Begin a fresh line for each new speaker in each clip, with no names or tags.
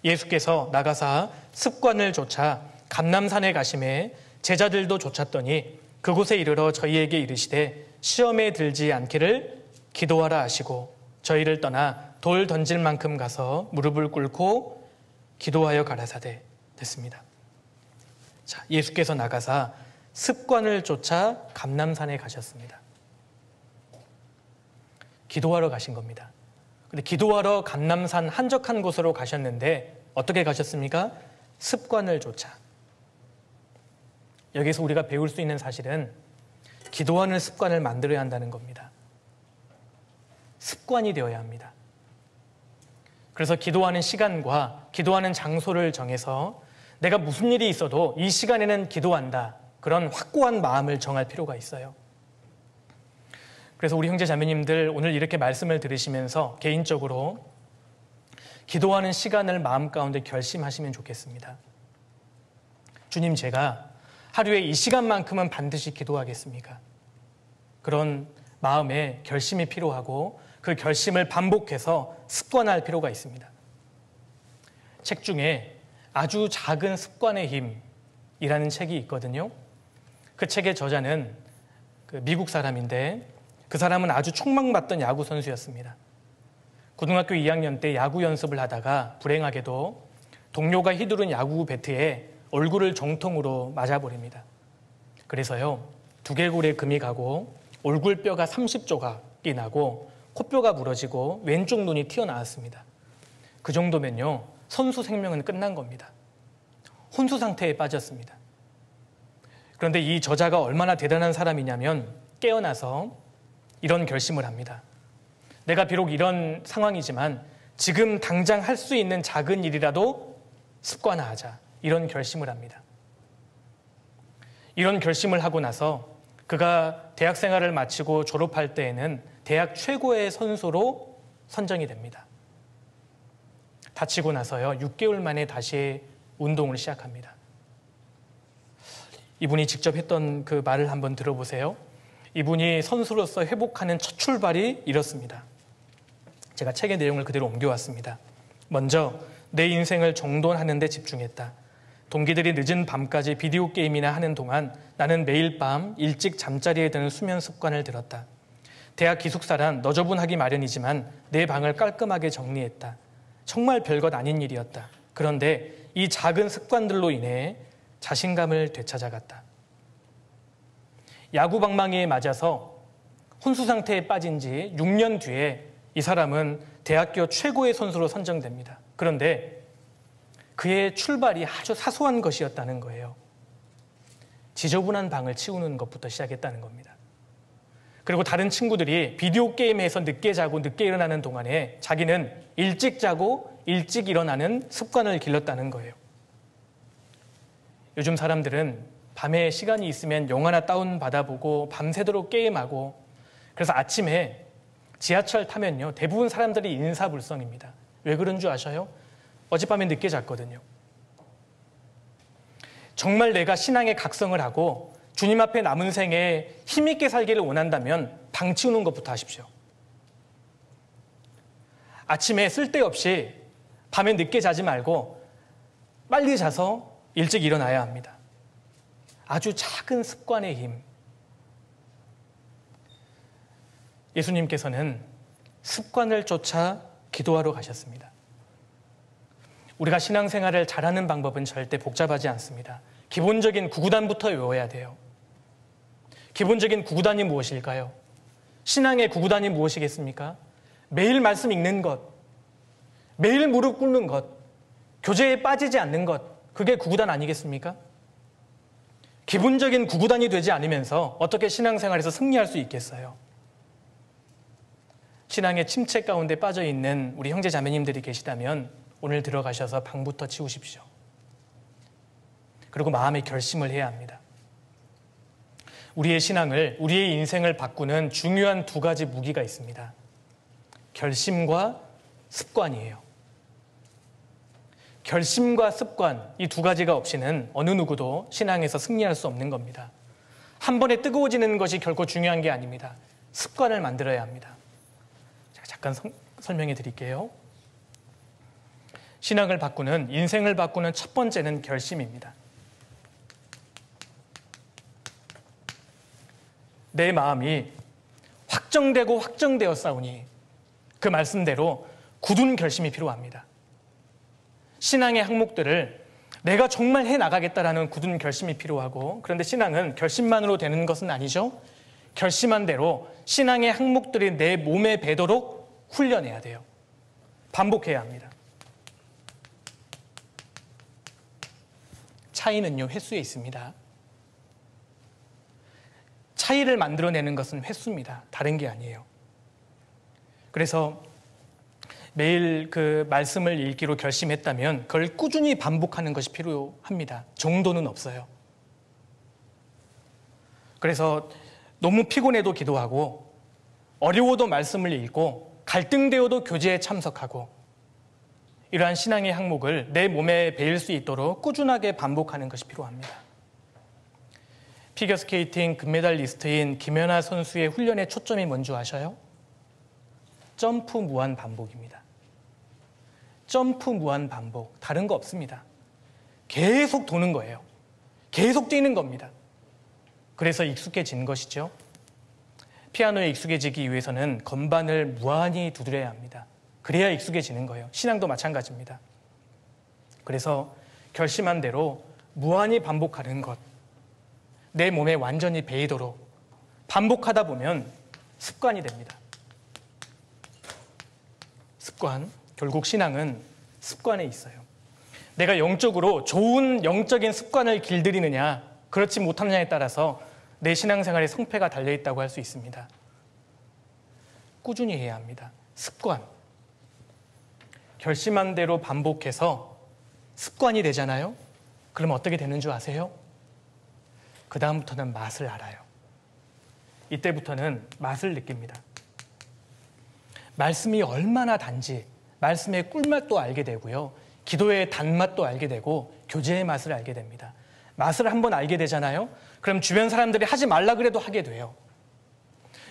예수께서 나가사 습관을 좇아 감람산에 가심에 제자들도 좇았더니 그곳에 이르러 저희에게 이르시되 시험에 들지 않기를 기도하라 하시고 저희를 떠나 돌 던질 만큼 가서 무릎을 꿇고 기도하여 가라사대. 됐습니다. 자, 예수께서 나가사 습관을 좇아 감람산에 가셨습니다. 기도하러 가신 겁니다. 근데 기도하러 감람산 한적한 곳으로 가셨는데 어떻게 가셨습니까? 습관을 좇아. 여기서 우리가 배울 수 있는 사실은 기도하는 습관을 만들어야 한다는 겁니다. 습관이 되어야 합니다. 그래서 기도하는 시간과 기도하는 장소를 정해서 내가 무슨 일이 있어도 이 시간에는 기도한다. 그런 확고한 마음을 정할 필요가 있어요. 그래서 우리 형제 자매님들 오늘 이렇게 말씀을 들으시면서 개인적으로 기도하는 시간을 마음 가운데 결심하시면 좋겠습니다. 주님, 제가 하루에 이 시간만큼은 반드시 기도하겠습니까? 그런 마음에 결심이 필요하고 그 결심을 반복해서 습관할 필요가 있습니다. 책 중에 아주 작은 습관의 힘이라는 책이 있거든요. 그 책의 저자는 미국 사람인데 그 사람은 아주 촉망받던 야구 선수였습니다. 고등학교 2학년 때 야구 연습을 하다가 불행하게도 동료가 휘두른 야구 배트에 얼굴을 정통으로 맞아버립니다. 그래서요, 두개골에 금이 가고 얼굴뼈가 30조각이 나고 코뼈가 부러지고 왼쪽 눈이 튀어나왔습니다. 그 정도면요, 선수 생명은 끝난 겁니다. 혼수 상태에 빠졌습니다. 그런데 이 저자가 얼마나 대단한 사람이냐면 깨어나서 이런 결심을 합니다. 내가 비록 이런 상황이지만 지금 당장 할 수 있는 작은 일이라도 습관화하자. 이런 결심을 합니다. 이런 결심을 하고 나서 그가 대학 생활을 마치고 졸업할 때에는 대학 최고의 선수로 선정이 됩니다. 다치고 나서요, 6개월 만에 다시 운동을 시작합니다. 이분이 직접 했던 그 말을 한번 들어보세요. 이분이 선수로서 회복하는 첫 출발이 이렇습니다. 제가 책의 내용을 그대로 옮겨왔습니다. 먼저 내 인생을 정돈하는 데 집중했다. 동기들이 늦은 밤까지 비디오 게임이나 하는 동안 나는 매일 밤 일찍 잠자리에 드는 수면 습관을 들었다. 대학 기숙사란 너저분하기 마련이지만 내 방을 깔끔하게 정리했다. 정말 별것 아닌 일이었다. 그런데 이 작은 습관들로 인해 자신감을 되찾아갔다. 야구 방망이에 맞아서 혼수 상태에 빠진 지 6년 뒤에 이 사람은 대학교 최고의 선수로 선정됩니다. 그런데 그의 출발이 아주 사소한 것이었다는 거예요. 지저분한 방을 치우는 것부터 시작했다는 겁니다. 그리고 다른 친구들이 비디오 게임에서 늦게 자고 늦게 일어나는 동안에 자기는 일찍 자고 일찍 일어나는 습관을 길렀다는 거예요. 요즘 사람들은 밤에 시간이 있으면 영화나 다운받아보고 밤새도록 게임하고, 그래서 아침에 지하철 타면요, 대부분 사람들이 인사불성입니다. 왜 그런 줄 아셔요? 어젯밤에 늦게 잤거든요. 정말 내가 신앙의 각성을 하고 주님 앞에 남은 생에 힘있게 살기를 원한다면 방 치우는 것부터 하십시오. 아침에 쓸데없이 밤에 늦게 자지 말고 빨리 자서 일찍 일어나야 합니다. 아주 작은 습관의 힘. 예수님께서는 습관을 쫓아 기도하러 가셨습니다. 우리가 신앙생활을 잘하는 방법은 절대 복잡하지 않습니다. 기본적인 구구단부터 외워야 돼요. 기본적인 구구단이 무엇일까요? 신앙의 구구단이 무엇이겠습니까? 매일 말씀 읽는 것, 매일 무릎 꿇는 것, 교제에 빠지지 않는 것, 그게 구구단 아니겠습니까? 기본적인 구구단이 되지 않으면서 어떻게 신앙생활에서 승리할 수 있겠어요? 신앙의 침체 가운데 빠져있는 우리 형제 자매님들이 계시다면 오늘 들어가셔서 방부터 치우십시오. 그리고 마음의 결심을 해야 합니다. 우리의 신앙을, 우리의 인생을 바꾸는 중요한 두 가지 무기가 있습니다. 결심과 습관이에요. 결심과 습관, 이 두 가지가 없이는 어느 누구도 신앙에서 승리할 수 없는 겁니다. 한 번에 뜨거워지는 것이 결코 중요한 게 아닙니다. 습관을 만들어야 합니다. 제가 잠깐 설명해 드릴게요. 신앙을 바꾸는, 인생을 바꾸는 첫 번째는 결심입니다. 내 마음이 확정되고 확정되었사오니 그 말씀대로 굳은 결심이 필요합니다. 신앙의 항목들을 내가 정말 해나가겠다라는 굳은 결심이 필요하고, 그런데 신앙은 결심만으로 되는 것은 아니죠. 결심한 대로 신앙의 항목들이 내 몸에 배도록 훈련해야 돼요. 반복해야 합니다. 차이는요, 횟수에 있습니다. 차이를 만들어내는 것은 횟수입니다. 다른 게 아니에요. 그래서 매일 그 말씀을 읽기로 결심했다면 그걸 꾸준히 반복하는 것이 필요합니다. 정도는 없어요. 그래서 너무 피곤해도 기도하고, 어려워도 말씀을 읽고, 갈등되어도 교제에 참석하고, 이러한 신앙의 항목을 내 몸에 배일 수 있도록 꾸준하게 반복하는 것이 필요합니다. 피겨스케이팅 금메달리스트인 김연아 선수의 훈련의 초점이 뭔지 아셔요? 점프 무한 반복입니다. 점프 무한 반복, 다른 거 없습니다. 계속 도는 거예요. 계속 뛰는 겁니다. 그래서 익숙해진 것이죠. 피아노에 익숙해지기 위해서는 건반을 무한히 두드려야 합니다. 그래야 익숙해지는 거예요. 신앙도 마찬가지입니다. 그래서 결심한 대로 무한히 반복하는 것, 내 몸에 완전히 배이도록 반복하다 보면 습관이 됩니다. 습관, 결국 신앙은 습관에 있어요. 내가 영적으로 좋은 영적인 습관을 길들이느냐, 그렇지 못하느냐에 따라서 내 신앙생활의 성패가 달려있다고 할 수 있습니다. 꾸준히 해야 합니다. 습관. 결심한 대로 반복해서 습관이 되잖아요. 그럼 어떻게 되는 줄 아세요? 그 다음부터는 맛을 알아요. 이때부터는 맛을 느낍니다. 말씀이 얼마나 단지, 말씀의 꿀맛도 알게 되고요. 기도의 단맛도 알게 되고, 교제의 맛을 알게 됩니다. 맛을 한번 알게 되잖아요. 그럼 주변 사람들이 하지 말라 그래도 하게 돼요.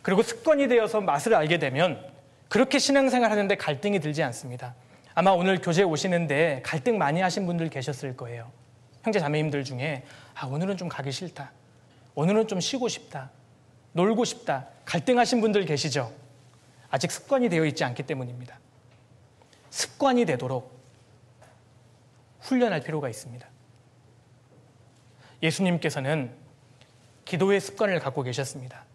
그리고 습관이 되어서 맛을 알게 되면 그렇게 신앙생활 하는데 갈등이 들지 않습니다. 아마 오늘 교제 오시는데 갈등 많이 하신 분들 계셨을 거예요. 형제 자매님들 중에 오늘은 좀 가기 싫다, 오늘은 좀 쉬고 싶다, 놀고 싶다, 갈등하신 분들 계시죠? 아직 습관이 되어 있지 않기 때문입니다. 습관이 되도록 훈련할 필요가 있습니다. 예수님께서는 기도의 습관을 갖고 계셨습니다.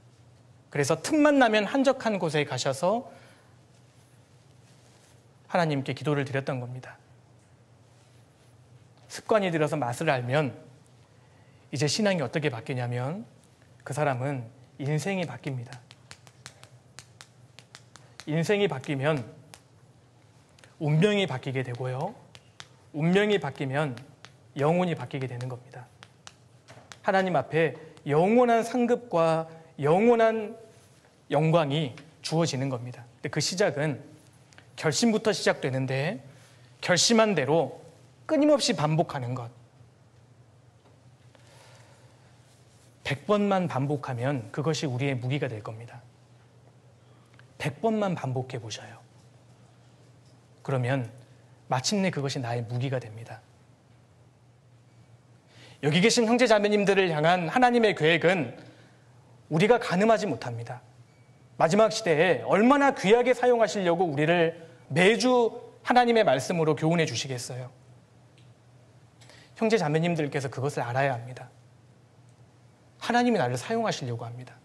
그래서 틈만 나면 한적한 곳에 가셔서 하나님께 기도를 드렸던 겁니다. 습관이 들어서 맛을 알면 이제 신앙이 어떻게 바뀌냐면 그 사람은 인생이 바뀝니다. 인생이 바뀌면 운명이 바뀌게 되고요. 운명이 바뀌면 영혼이 바뀌게 되는 겁니다. 하나님 앞에 영원한 상급과 영원한 영광이 주어지는 겁니다. 근데 그 시작은 결심부터 시작되는데, 결심한 대로 끊임없이 반복하는 것. 100번만 반복하면 그것이 우리의 무기가 될 겁니다. 100번만 반복해 보셔요. 그러면 마침내 그것이 나의 무기가 됩니다. 여기 계신 형제 자매님들을 향한 하나님의 계획은 우리가 가늠하지 못합니다. 마지막 시대에 얼마나 귀하게 사용하시려고 우리를 매주 하나님의 말씀으로 교훈해 주시겠어요? 형제 자매님들께서 그것을 알아야 합니다. 하나님이 나를 사용하시려고 합니다.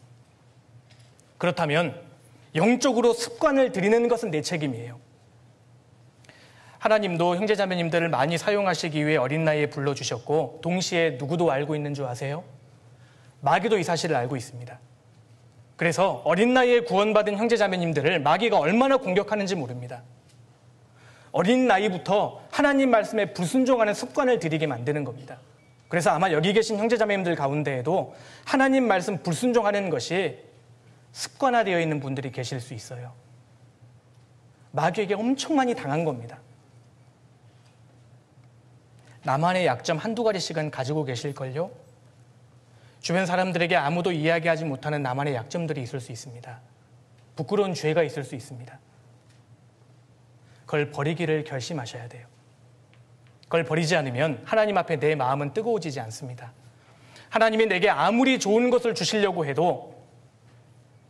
그렇다면 영적으로 습관을 들이는 것은 내 책임이에요. 하나님도 형제 자매님들을 많이 사용하시기 위해 어린 나이에 불러주셨고, 동시에 누구도 알고 있는 줄 아세요? 마귀도 이 사실을 알고 있습니다. 그래서 어린 나이에 구원받은 형제 자매님들을 마귀가 얼마나 공격하는지 모릅니다. 어린 나이부터 하나님 말씀에 불순종하는 습관을 들이게 만드는 겁니다. 그래서 아마 여기 계신 형제 자매님들 가운데에도 하나님 말씀 불순종하는 것이 습관화되어 있는 분들이 계실 수 있어요. 마귀에게 엄청 많이 당한 겁니다. 나만의 약점 한두 가지씩은 가지고 계실걸요? 주변 사람들에게 아무도 이야기하지 못하는 나만의 약점들이 있을 수 있습니다. 부끄러운 죄가 있을 수 있습니다. 그걸 버리기를 결심하셔야 돼요. 그걸 버리지 않으면 하나님 앞에 내 마음은 뜨거워지지 않습니다. 하나님이 내게 아무리 좋은 것을 주시려고 해도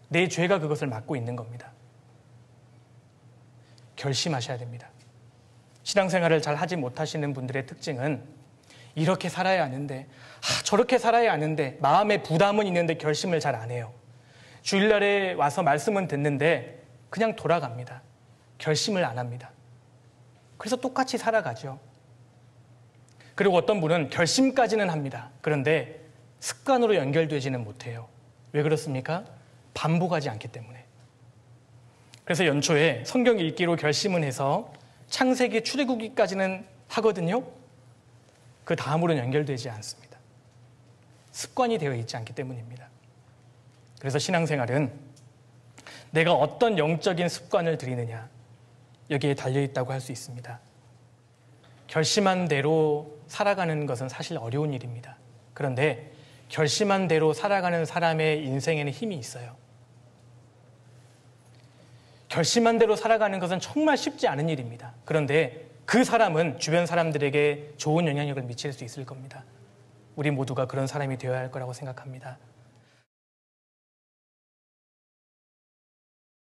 내 죄가 그것을 막고 있는 겁니다. 결심하셔야 됩니다. 신앙생활을 잘 하지 못하시는 분들의 특징은 이렇게 살아야 하는데, 저렇게 살아야 하는데, 마음에 부담은 있는데 결심을 잘 안 해요. 주일날에 와서 말씀은 듣는데 그냥 돌아갑니다. 결심을 안 합니다. 그래서 똑같이 살아가죠. 그리고 어떤 분은 결심까지는 합니다. 그런데 습관으로 연결되지는 못해요. 왜 그렇습니까? 반복하지 않기 때문에. 그래서 연초에 성경 읽기로 결심은 해서 창세기 출애굽기까지는 하거든요. 그 다음으로는 연결되지 않습니다. 습관이 되어 있지 않기 때문입니다. 그래서 신앙생활은 내가 어떤 영적인 습관을 들이느냐, 여기에 달려있다고 할 수 있습니다. 결심한 대로 살아가는 것은 사실 어려운 일입니다. 그런데 결심한 대로 살아가는 사람의 인생에는 힘이 있어요. 결심한 대로 살아가는 것은 정말 쉽지 않은 일입니다. 그런데 그 사람은 주변 사람들에게 좋은 영향력을 미칠 수 있을 겁니다. 우리 모두가 그런 사람이 되어야 할 거라고 생각합니다.